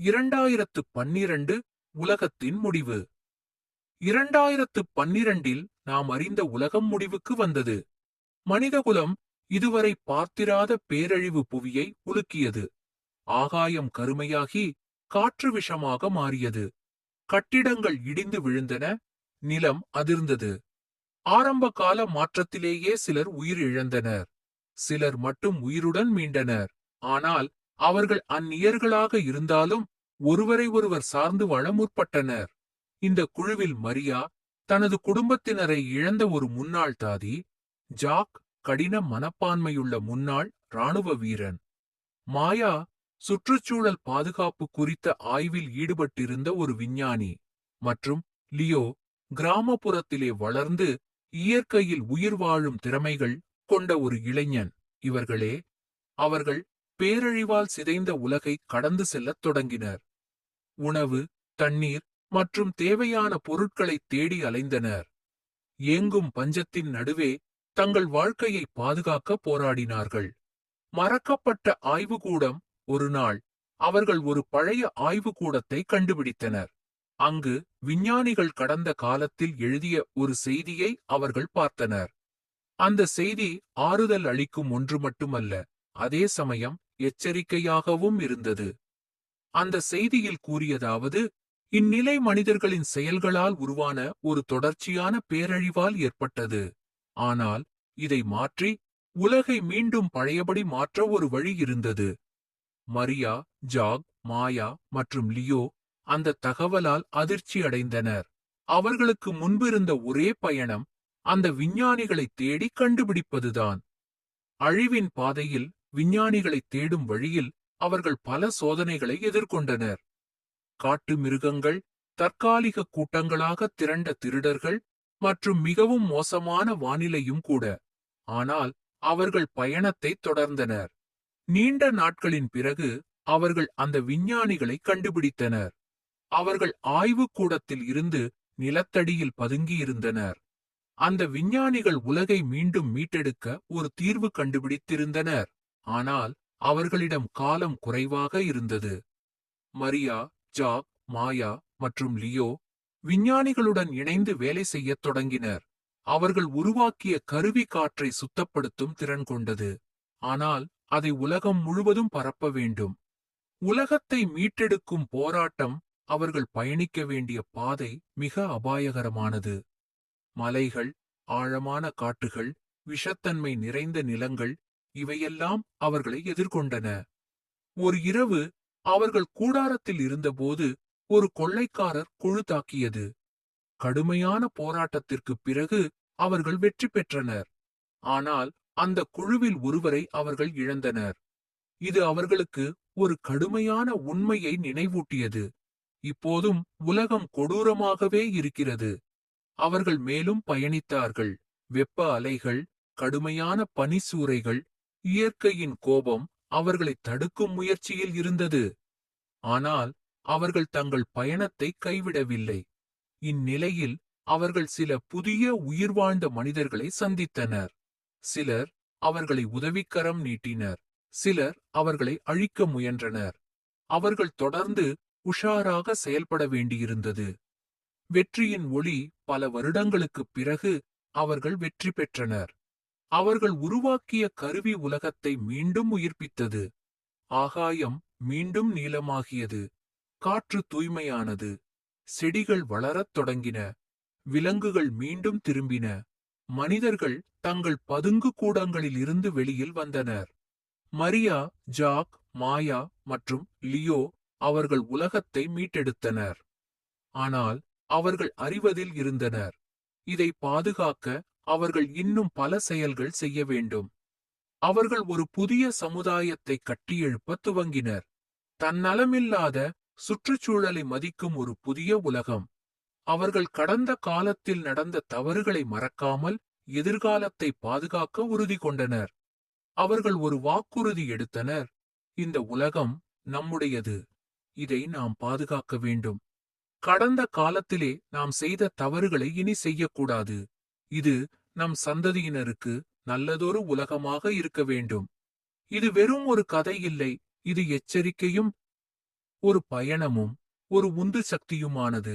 2012 உலகத்தின் முடிவு. 2012இல் நாம் அறிந்த உலகம் முடிவுக்கு வந்தது. மனிதகுலம் இதுவரை பார்த்திராத பேரழிவு புவியை உலுக்கியது. ஆகாயம் கருமையாகி காற்று விஷமாக மாறியது. கட்டிடங்கள் இடிந்து விழுந்தன. நிலம் அதிர்ந்தது. ஆரம்பகால மாற்றத்திலேயே சிலர் உயிர் இழந்தனர். சிலர் மட்டும் உயிருடன் மீண்டனர். ஆனால் அவர்கள் அந்நியர்களாக இருந்தாலும் ஒருவரை ஒருவர் சார்ந்து வாழ முற்பட்டனர். இந்த குழுவில் மரியா தனது குடும்பத்தினரை இழந்த ஒரு முன்னாள் தாதி. ஜாக் கடின மனப்பான்மையுள்ள முன்னாள் இராணுவ வீரன். மாயா சுற்றுச்சூழல் பாதுகாப்பு குறித்த ஆய்வில் ஈடுபட்டிருந்த ஒரு விஞ்ஞானி. மற்றும் லியோ கிராமப்புறத்திலே வளர்ந்து இயற்கையில் உயிர் வாழும் திறமைகள் கொண்ட ஒரு இளைஞன். இவர்களே அவர்கள் பேரழிவால் சிதைந்த உலகை கடந்து செல்லத் தொடங்கினர். உணவு, தண்ணீர் மற்றும் தேவையான பொருட்களை தேடி அலைந்தனர். ஏங்கும் பஞ்சத்தின் நடுவே தங்கள் வாழ்க்கையை பாதுகாக்க போராடினார்கள். மறக்கப்பட்ட ஆய்வுகூடம். ஒரு நாள் அவர்கள் ஒரு பழைய ஆய்வுகூடத்தை கண்டுபிடித்தனர். அங்கு விஞ்ஞானிகள் கடந்த காலத்தில் எழுதிய ஒரு செய்தியை அவர்கள் பார்த்தனர். அந்த செய்தி ஆறுதல் அளிக்கும் ஒன்று மட்டுமல்ல, அதே சமயம் எச்சரிக்கையாகவும் இருந்தது. அந்த செய்தியில் கூறியதாவது, இந்நிலை மனிதர்களின் செயல்களால் உருவான ஒரு தொடர்ச்சியான பேரழிவால் ஏற்பட்டது. ஆனால் இதை மாற்றி உலகை மீண்டும் பழையபடி மாற்ற ஒரு வழி இருந்தது. மரியா, ஜாக், மாயா மற்றும் லியோ அந்த தகவலால் அதிர்ச்சி அடைந்தனர். அவர்களுக்கு முன்பிருந்த ஒரே பயணம் அந்த விஞ்ஞானிகளை தேடி கண்டுபிடிப்பதுதான். அழிவின் பாதையில் விஞ்ஞானிகளை தேடும் வழியில் அவர்கள் பல சோதனைகளை எதிர்கொண்டனர். காட்டு மிருகங்கள், தற்காலிக கூட்டங்களாக திரண்ட திருடர்கள் மற்றும் மிகவும் மோசமான வானிலையும் கூட. ஆனால் அவர்கள் பயணத்தை தொடர்ந்தனர். நீண்ட நாட்களின் பிறகு அவர்கள் அந்த விஞ்ஞானிகளை கண்டுபிடித்தனர். அவர்கள் ஆய்வுக்கூடத்தில் இருந்து நிலத்தடியில் பதுங்கியிருந்தனர். அந்த விஞ்ஞானிகள் உலகை மீண்டும் மீட்டெடுக்க ஒரு தீர்வு கண்டுபிடித்திருந்தனர். ஆனால் அவர்களிடம் காலம் குறைவாக இருந்தது. மரியா, ஜாக், மாயா மற்றும் லியோ விஞ்ஞானிகளுடன் இணைந்து வேலை செய்யத் தொடங்கினர். அவர்கள் உருவாக்கிய கருவி காற்றை சுத்தப்படுத்தும் திறன் கொண்டது. ஆனால் அதை உலகம் முழுவதும் பரப்ப வேண்டும். உலகத்தை மீட்டெடுக்கும் போராட்டம். அவர்கள் பயணிக்க வேண்டிய பாதை மிக அபாயகரமானது. மலைகள், ஆழமான காட்டுகள், விஷத்தன்மை நிறைந்த நிலங்கள், இவையெல்லாம் அவர்களை எதிர்கொண்டன. ஒரு இரவு அவர்கள் கூடாரத்தில் இருந்தபோது ஒரு கொள்ளைக்காரர் குழு தாக்கியது. கடுமையான போராட்டத்திற்குப் பிறகு அவர்கள் வெற்றி பெற்றனர். ஆனால் அந்த குழுவில் ஒருவரை அவர்கள் இழந்தனர். இது அவர்களுக்கு ஒரு கடுமையான உண்மையை நினைவூட்டியது. இப்போதும் உலகம் கொடூரமாகவே இருக்கிறது. அவர்கள் மேலும் பயணித்தார்கள். வெப்ப அலைகள், கடுமையான பனிசூறைகள், இயற்கையின் கோபம் அவர்களை தடுக்கும் முயற்சியில் இருந்தது. ஆனால் அவர்கள் தங்கள் பயணத்தை கைவிடவில்லை. இந்நிலையில் அவர்கள் சில புதிய உயிர்வாழ்ந்த மனிதர்களை சந்தித்தனர். சிலர் அவர்களை உதவிக்கரம் நீட்டினர். சிலர் அவர்களை அழிக்க முயன்றனர். அவர்கள் தொடர்ந்து உஷாராக செயல்பட வேண்டியிருந்தது. வெற்றியின் ஒளி. பல வருடங்களுக்குப் பிறகு அவர்கள் வெற்றி பெற்றனர். அவர்கள் உருவாக்கிய கருவி உலகத்தை மீண்டும் உயிர்ப்பித்தது. ஆகாயம் மீண்டும் நீலமாகியது. காற்று தூய்மையானது. செடிகள் வளரத் தொடங்கின. விலங்குகள் மீண்டும் திரும்பின. மனிதர்கள் தங்கள் பதுங்கு கூடங்களில் இருந்து வெளியில் வந்தனர். மரியா, ஜாக், மாயா மற்றும் லியோ அவர்கள் உலகத்தை மீட்டெடுத்தனர். ஆனால் அவர்கள் அறிவதில் இருந்தனர். இதை பாதுகாக்க அவர்கள் இன்னும் பல செயல்கள் செய்ய வேண்டும். அவர்கள் ஒரு புதிய சமுதாயத்தை கட்டியெழுப்ப துவங்கினர். தன்னலமில்லாத, சுற்றுச்சூழலை மதிக்கும் ஒரு புதிய உலகம். அவர்கள் கடந்த காலத்தில் நடந்த தவறுகளை மறக்காமல் எதிர்காலத்தை பாதுகாக்க உறுதி கொண்டனர். அவர்கள் ஒரு வாக்குறுதி எடுத்தனர். இந்த உலகம் நம்முடையது. இதை நாம் பாதுகாக்க வேண்டும். கடந்த காலத்திலே நாம் செய்த தவறுகளை இனி செய்யக்கூடாது. இது நம் சந்ததியினருக்கு நல்லதொரு உலகமாக இருக்க வேண்டும். இது வெறும் ஒரு கதை இல்லை. இது எச்சரிக்கையும் ஒரு பயணமும் ஒரு உந்து சக்தியுமானது.